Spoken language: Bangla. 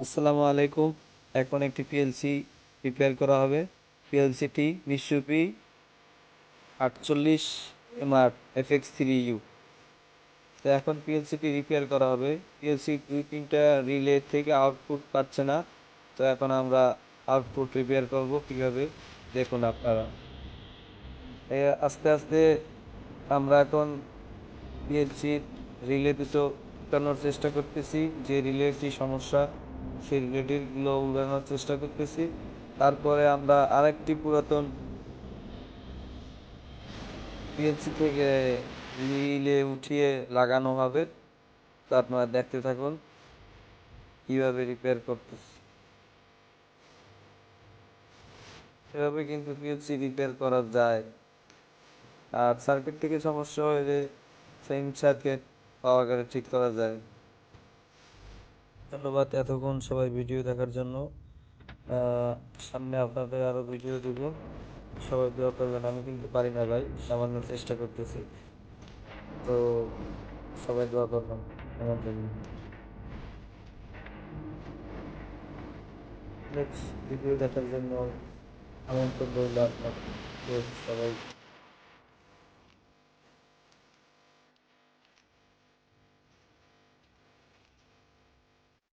আসসালামু আলাইকুম। এখন একটি পিএলসি রিপেয়ার করা হবে। পিএলসিটি মিশুবি 48 এমআর FX3U। তো এখন পিএলসিটি রিপেয়ার করা হবে। পিএলসি 2-3টা রিলে থেকে আউটপুট পাচ্ছে না। তো এখন আমরা আউটপুট রিপেয়ার করব কীভাবে দেখুন আপনারা। আস্তে আস্তে আমরা এখন পিএলসির রিলে দুটো উঠানোর চেষ্টা করতেছি। যে রিলেটি সমস্যা সেই রিলেটিগুলো উঠানোর চেষ্টা করতেছি। তারপরে আমরা আরেকটি পুরাতন পিএলসি থেকে রিলে উঠিয়ে লাগানো হবে। তো আপনারা দেখতে থাকুন কীভাবে রিপেয়ার করতেছি। এভাবে কিন্তু পিএলসি রিপেয়ার করা যায়। আর সার্কিট থেকে সমস্যা হলে সেম সার্কিট পাওয়ার গেলে ঠিক করা যায়। ধন্যবাদ এতক্ষণ সবাই ভিডিও দেখার জন্য। সামনে আপনাদের আরও ভিডিও দেব, সবাই দোয়া করবেন। আমি কিন্তু পারি না ভাই, সামান্য চেষ্টা করতেছি। তো সবাই দোয়া করবেন আমার জন্য। নেক্সট ভিডিও দেখার জন্য আমন্ত্রণ রইল আপনার সবাই।